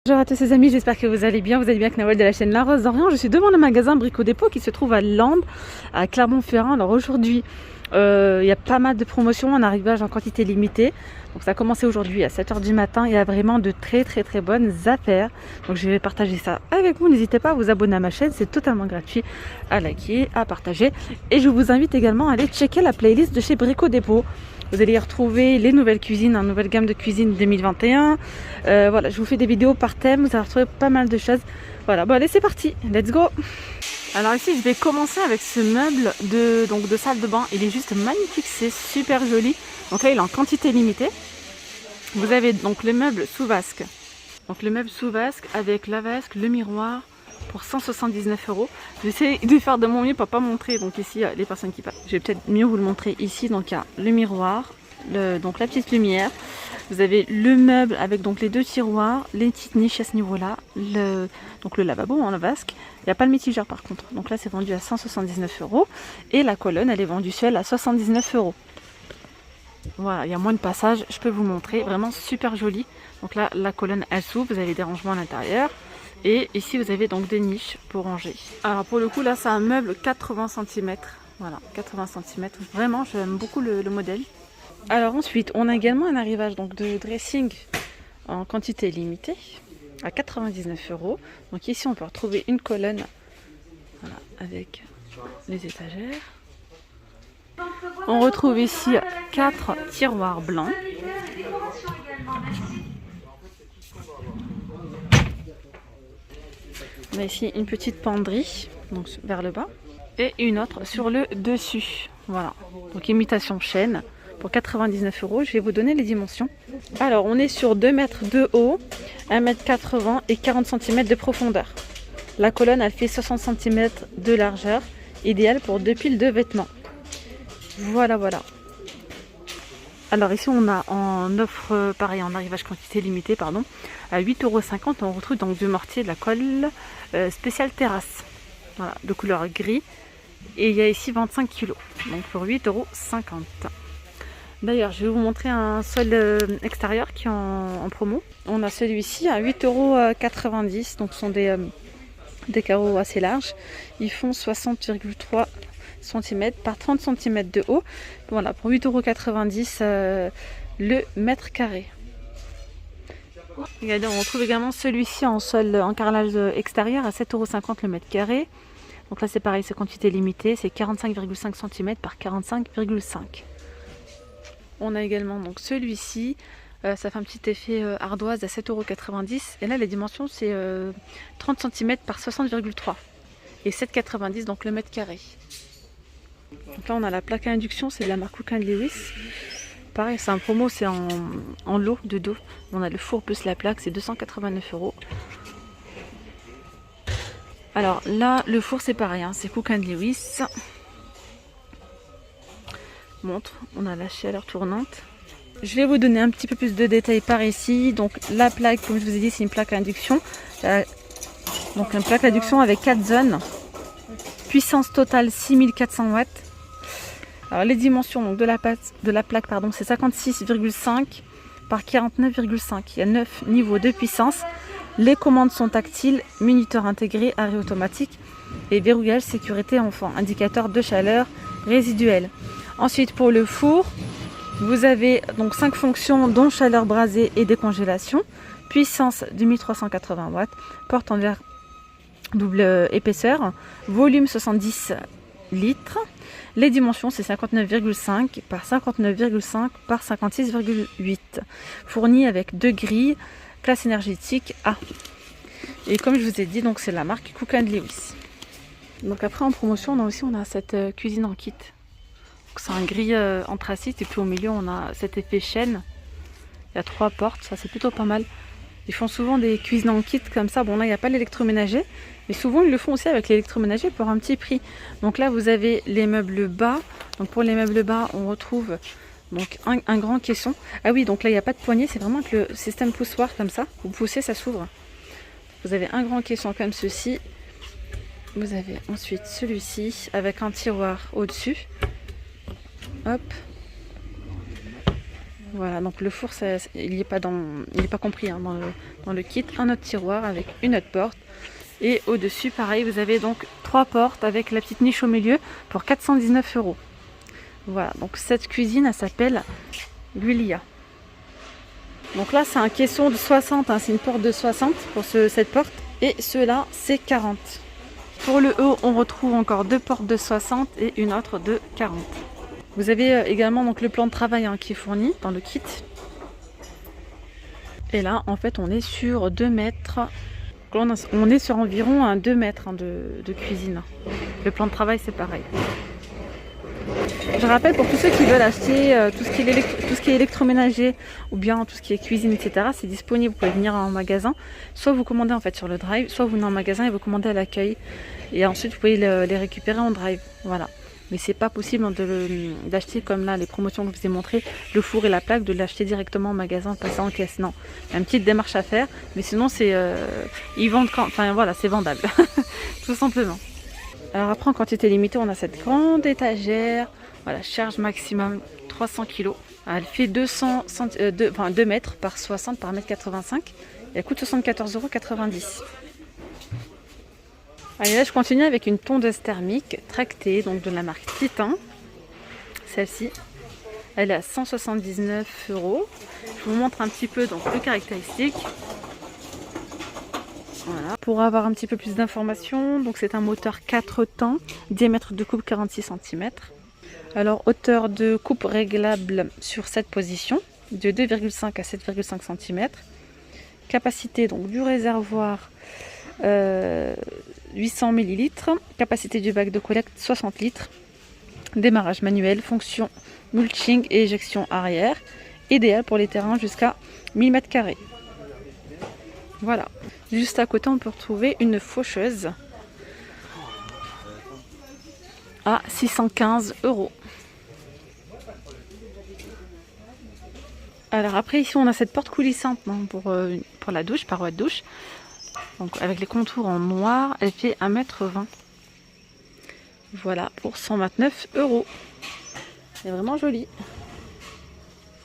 Bonjour à tous les amis, j'espère que vous allez bien avec Nawel de la chaîne La Rose d'Orient. Je suis devant le magasin Brico Dépôt qui se trouve à Landes, à Clermont-Ferrand. Alors aujourd'hui, il y a pas mal de promotions en arrivage en quantité limitée. Donc ça a commencé aujourd'hui à 7h du matin. Il y a vraiment de très bonnes affaires. Donc je vais partager ça avec vous. N'hésitez pas à vous abonner à ma chaîne, c'est totalement gratuit, à liker, à partager. Et je vous invite également à aller checker la playlist de chez Brico Dépôt. Vous allez y retrouver les nouvelles cuisines, une nouvelle gamme de cuisine 2021. Voilà, je vous fais des vidéos par thème, vous allez retrouver pas mal de choses. Voilà, bon allez c'est parti, let's go. Alors ici je vais commencer avec ce meuble de salle de bain. Il est juste magnifique, c'est super joli. Donc là il est en quantité limitée. Vous avez donc le meuble sous vasque. Donc le meuble sous vasque avec la vasque, le miroir pour 179 €. J'essaie de faire de mon mieux pour pas montrer donc ici les personnes qui passent. Je vais peut-être mieux vous le montrer ici. Donc il y a le miroir, donc la petite lumière. Vous avez le meuble avec donc les deux tiroirs, les petites niches à ce niveau-là, donc le lavabo en la vasque. Il n'y a pas le mitigeur par contre. Donc là c'est vendu à 179 € et la colonne elle est vendue seule à 79 €. Voilà, il y a moins de passages, je peux vous montrer, vraiment super joli. Donc là la colonne elle s'ouvre, vous avez des rangements à l'intérieur. Et ici vous avez donc des niches pour ranger. Alors pour le coup là c'est un meuble 80 cm. Voilà, 80 cm. Vraiment j'aime beaucoup le modèle. Alors ensuite on a également un arrivage donc de dressing en quantité limitée à 99 €. Donc ici on peut retrouver une colonne, voilà, avec les étagères. On retrouve ici 4 tiroirs blancs. On a ici une petite penderie donc vers le bas et une autre sur le dessus. Voilà, donc imitation chaîne pour 99 €. Je vais vous donner les dimensions. Alors on est sur 2 mètres de haut, 1,80 m et 40 cm de profondeur. La colonne elle fait 60 cm de largeur, idéale pour 2 piles de vêtements. Voilà. Alors ici on a en offre, pareil en arrivage quantité limitée, pardon, à 8,50 €. On retrouve donc du mortier, de la colle spéciale terrasse, voilà, de couleur gris. Et il y a ici 25 kg, donc pour 8,50 €. D'ailleurs je vais vous montrer un sol extérieur qui est en promo. On a celui-ci à 8,90 €, donc ce sont des carreaux assez larges. Ils font 60,3 cm par 30 cm de haut. Voilà, pour 8,90 € le mètre carré. Regardez, on retrouve également celui-ci en sol en carrelage extérieur à 7,50 € le mètre carré. Donc là c'est pareil, c'est quantité limitée, c'est 45,5 cm par 45,5 €. On a également donc celui-ci, ça fait un petit effet ardoise à 7,90 €. Et là les dimensions c'est 30 cm par 60,3 et 7,90 € donc le mètre carré. Donc là on a la plaque à induction, c'est de la marque Cook & Lewis. Pareil c'est un promo, c'est en lot de dos. On a le four plus la plaque, c'est 289 €. Alors là le four c'est pareil, hein, c'est Cook & Lewis. Montre, on a la chaleur tournante. Je vais vous donner un petit peu plus de détails par ici. Donc la plaque, comme je vous ai dit, c'est une plaque à induction. Donc une plaque à induction avec 4 zones. Puissance totale 6400 watts. Alors les dimensions donc, de la plaque, pardon, c'est 56,5 par 49,5. Il y a 9 niveaux de puissance. Les commandes sont tactiles, minuteur intégré, arrêt automatique et verrouillage sécurité enfant, indicateur de chaleur résiduelle. Ensuite pour le four, vous avez donc 5 fonctions dont chaleur brasée et décongélation, puissance de 1380 watts, porte en verre double épaisseur, volume 70 litres. Les dimensions c'est 59,5 par 59,5 par 56,8. Fourni avec 2 grilles, classe énergétique A. Et comme je vous ai dit, donc c'est la marque Cook & Lewis. Donc après en promotion, on a cette cuisine en kit. C'est un gris anthracite et puis au milieu on a cet effet chaîne. Il y a 3 portes, ça c'est plutôt pas mal. Ils font souvent des cuisines en kit comme ça. Bon là il n'y a pas l'électroménager, mais souvent ils le font aussi avec l'électroménager pour un petit prix. Donc là vous avez les meubles bas. Donc pour les meubles bas on retrouve donc un grand caisson. Ah oui, donc là il n'y a pas de poignée, c'est vraiment que le système poussoir comme ça. Vous poussez, ça s'ouvre. Vous avez un grand caisson comme ceci. Vous avez ensuite celui-ci avec un tiroir au-dessus. Hop. Voilà, donc le four, il n'est pas, compris hein, dans le kit. Un autre tiroir avec une autre porte. Et au-dessus, pareil, vous avez donc 3 portes avec la petite niche au milieu pour 419 €. Voilà, donc cette cuisine, elle s'appelle Lulia. Donc là, c'est un caisson de 60, hein, c'est une porte de 60 pour cette porte. Et ceux-là, c'est 40. Pour le haut, on retrouve encore 2 portes de 60 et une autre de 40. Vous avez également donc le plan de travail hein, qui est fourni dans le kit. Et là, en fait, on est sur 2 mètres. On est sur environ un 2 mètres hein, de cuisine. Le plan de travail, c'est pareil. Je rappelle pour tous ceux qui veulent acheter tout ce qui est électroménager ou bien tout ce qui est cuisine, etc. C'est disponible. Vous pouvez venir en magasin. Soit vous commandez en fait sur le drive, soit vous venez en magasin et vous commandez à l'accueil. Et ensuite, vous pouvez les récupérer en drive. Voilà. Mais c'est pas possible d'acheter comme là les promotions que je vous ai montrées, le four et la plaque, de l'acheter directement en magasin, passer en caisse. Non, il y a une petite démarche à faire, mais sinon c'est ils vendent quand, enfin voilà, c'est vendable, tout simplement. Alors après en quantité limitée, on a cette grande étagère, voilà, charge maximum 300 kg. Elle fait 2 mètres par 60 par mètre 85. Et elle coûte 74,90 €. Allez, là je continue avec une tondeuse thermique tractée, donc de la marque Titan. Celle-ci, elle est à 179 €. Je vous montre un petit peu donc les caractéristiques. Voilà. Pour avoir un petit peu plus d'informations, donc c'est un moteur 4 temps, diamètre de coupe 46 cm. Alors hauteur de coupe réglable sur cette position, de 2,5 à 7,5 cm. Capacité donc du réservoir 800 ml, capacité du bac de collecte 60 litres, démarrage manuel, fonction mulching et éjection arrière, idéal pour les terrains jusqu'à 1000 m². Voilà, juste à côté on peut retrouver une faucheuse à 615 €. Alors après ici on a cette porte coulissante hein, pour la douche, paroi de douche. Donc avec les contours en noir, elle fait 1,20 m. Voilà, pour 129 €. C'est vraiment joli.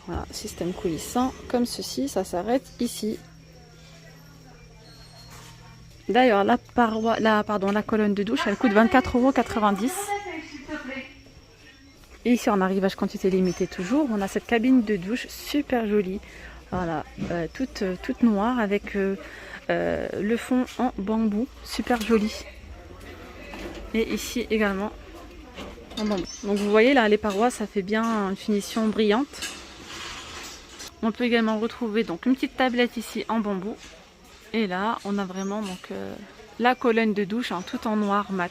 Voilà, système coulissant comme ceci, ça s'arrête ici. D'ailleurs, la colonne de douche, elle coûte 24,90 €. Et ici, en arrivage quantité limitée toujours, on a cette cabine de douche super jolie. Voilà, toute noire avec le fond en bambou, super joli. Et ici également en bambou. Donc vous voyez là, les parois, ça fait bien une finition brillante. On peut également retrouver donc une petite tablette ici en bambou. Et là, on a vraiment donc la colonne de douche hein, tout en noir mat.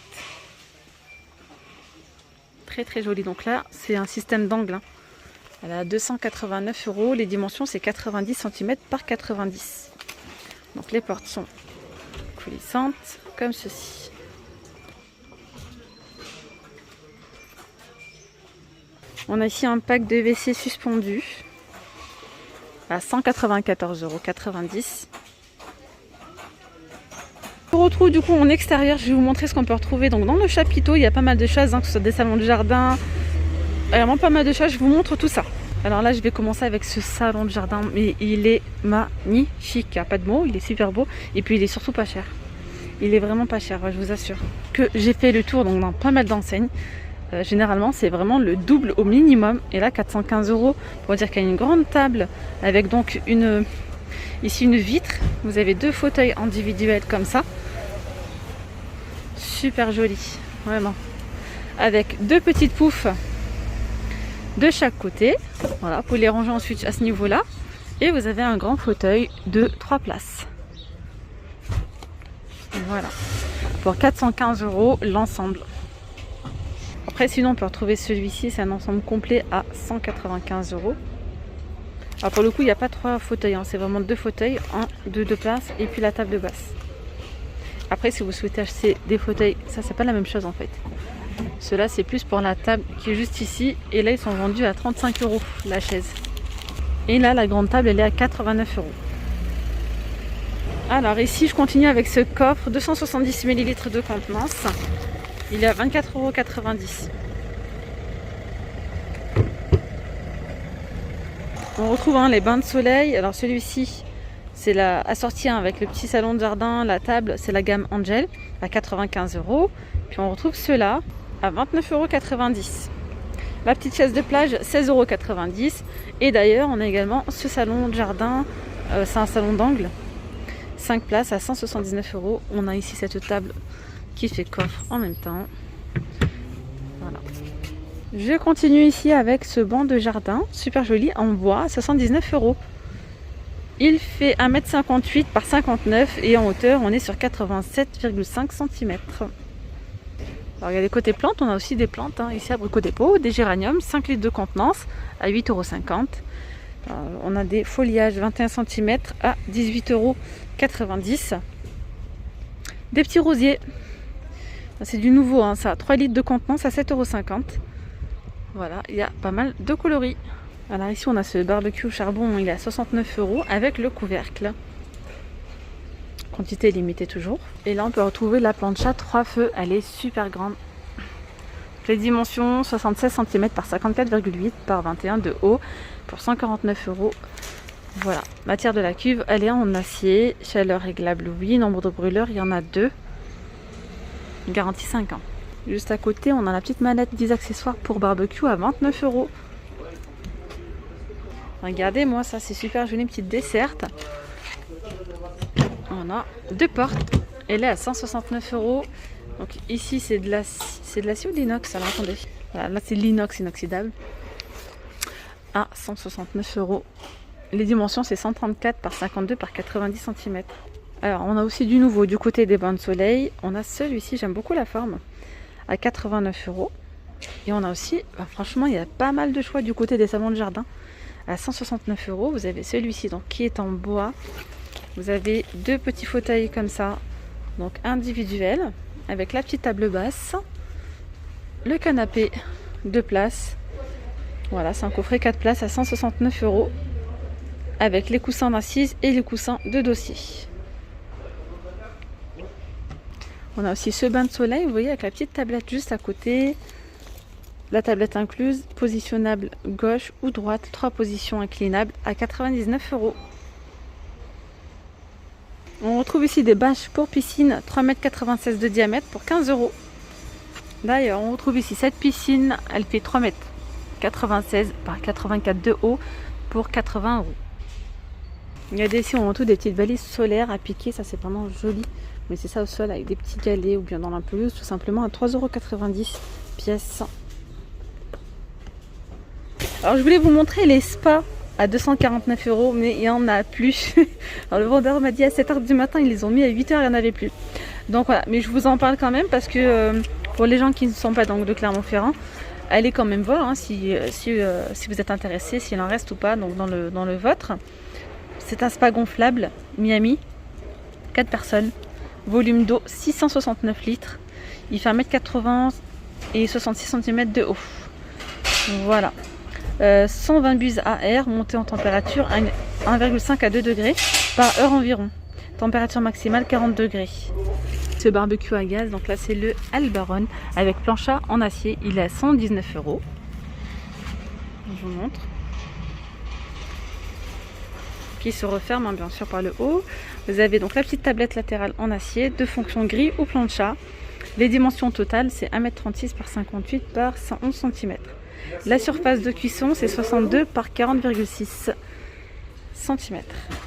Très très joli. Donc là, c'est un système d'angle. Hein. Elle a 289 €. Les dimensions, c'est 90 cm par 90. Donc les portes sont coulissantes comme ceci. On a ici un pack de WC suspendu à 194,90 €. On retrouve du coup en extérieur, je vais vous montrer ce qu'on peut retrouver. Donc dans le chapiteau, il y a pas mal de choses, hein, que ce soit des salons de jardin, vraiment pas mal de choses, je vous montre tout ça. Alors là, je vais commencer avec ce salon de jardin, mais il est magnifique, il n'y a pas de mots, il est super beau, et puis il est surtout pas cher. Il est vraiment pas cher, je vous assure. Que j'ai fait le tour donc dans pas mal d'enseignes. Généralement, c'est vraiment le double au minimum, et là 415 € pour dire qu'il y a une grande table avec donc ici une vitre. Vous avez 2 fauteuils individuels comme ça. Super joli, vraiment. Avec 2 petites poufs de chaque côté. Voilà, vous pouvez les ranger ensuite à ce niveau-là. Et vous avez un grand fauteuil de 3 places. Voilà. Pour 415 € l'ensemble. Après, sinon, on peut retrouver celui-ci. C'est un ensemble complet à 195 €. Alors pour le coup, il n'y a pas 3 fauteuils. Hein. C'est vraiment 2 fauteuils, un de 2 places et puis la table de basse. Après, si vous souhaitez acheter des fauteuils, ça, c'est pas la même chose en fait. Ceux-là, c'est plus pour la table qui est juste ici. Et là, ils sont vendus à 35 € la chaise. Et là, la grande table, elle est à 89 €. Alors ici, je continue avec ce coffre, 270 ml de contenance. Il est à 24,90 €. On retrouve les bains de soleil. Alors celui-ci, c'est la assortie avec le petit salon de jardin, la table, c'est la gamme Angel à 95 €. Puis on retrouve ceux-là à 29,90 €. La petite chaise de plage, 16,90 €. Et d'ailleurs, on a également ce salon de jardin, c'est un salon d'angle, 5 places à 179 €. On a ici cette table qui fait coffre en même temps. Voilà. Je continue ici avec ce banc de jardin, super joli, en bois, 79 €. Il fait 1,58 m par 59 et en hauteur, on est sur 87,5 cm. Alors il y a des côtés plantes, on a aussi des plantes ici à Brico Dépôt, des géraniums, 5 litres de contenance à 8,50 €. On a des feuillages 21 cm à 18,90 €. Des petits rosiers, c'est du nouveau, ça, 3 litres de contenance à 7,50 €. Voilà, il y a pas mal de coloris. Alors ici on a ce barbecue au charbon, il est à 69 € avec le couvercle. Quantité limitée toujours. Et là on peut retrouver la plancha 3 feux, elle est super grande. Les dimensions 76 cm par 54,8 par 21 de haut pour 149 €. Voilà, matière de la cuve, elle est en acier, chaleur réglable oui, nombre de brûleurs il y en a 2. Garantie 5 ans. Juste à côté on a la petite manette 10 accessoires pour barbecue à 29 €. Regardez moi ça, c'est super joli, une petite desserte. On a 2 portes, elle est à 169 €. Donc ici c'est de l'acier ou de l'inox, alors attendez. Voilà, là c'est l'inox inoxydable à 169 €. Les dimensions c'est 134 par 52 par 90 cm. Alors on a aussi du nouveau du côté des bains de soleil. On a celui-ci, j'aime beaucoup la forme, à 89 €. Et on a aussi, franchement il y a pas mal de choix du côté des salons de jardin. À 169 €, vous avez celui-ci donc qui est en bois. Vous avez 2 petits fauteuils comme ça, donc individuels, avec la petite table basse, le canapé 2 places. Voilà, c'est un coffret 4 places à 169 €, avec les coussins d'assise et les coussins de dossier. On a aussi ce bain de soleil, vous voyez, avec la petite tablette juste à côté. La tablette incluse, positionnable gauche ou droite, 3 positions inclinables à 99 €. On retrouve ici des bâches pour piscine, 3,96 m de diamètre pour 15 €. D'ailleurs, on retrouve ici cette piscine, elle fait 3,96 m par 84 de haut pour 80 €. Regardez ici, on retrouve des petites balises solaires à piquer, ça c'est vraiment joli. Mais c'est ça au sol avec des petits galets ou bien dans la pelouse, tout simplement à 3,90 € pièce. Alors je voulais vous montrer les spas à 249 €, mais il n'y en a plus. Alors le vendeur m'a dit à 7 h du matin, ils les ont mis à 8 h, il n'y en avait plus. Donc voilà, mais je vous en parle quand même parce que pour les gens qui ne sont pas donc de Clermont-Ferrand, allez quand même voir si vous êtes intéressé, s'il en reste ou pas donc dans le vôtre. C'est un spa gonflable Miami, 4 personnes, volume d'eau 669 litres. Il fait 1,80 m et 66 cm de haut. Voilà. 120 buses à air, montée en température 1,5 à 2 degrés par heure environ. Température maximale 40 degrés. Ce barbecue à gaz, donc là c'est le Albaron avec plancha en acier, il est à 119 €. Je vous montre. Qui se referme bien sûr par le haut. Vous avez donc la petite tablette latérale en acier, de fonction gris ou plancha. Les dimensions totales c'est 1,36 m par 58 par 111 cm. La surface de cuisson c'est 62 par 40,6 cm.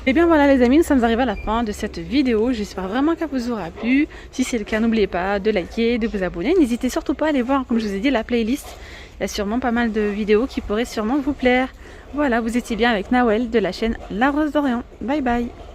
Et bien voilà les amis, nous sommes arrivés à la fin de cette vidéo. J'espère vraiment qu'elle vous aura plu. Si c'est le cas, n'oubliez pas de liker, de vous abonner. N'hésitez surtout pas à aller voir, comme je vous ai dit, la playlist. Il y a sûrement pas mal de vidéos qui pourraient sûrement vous plaire. Voilà, vous étiez bien avec Nawel de la chaîne La Rose d'Orient. Bye bye.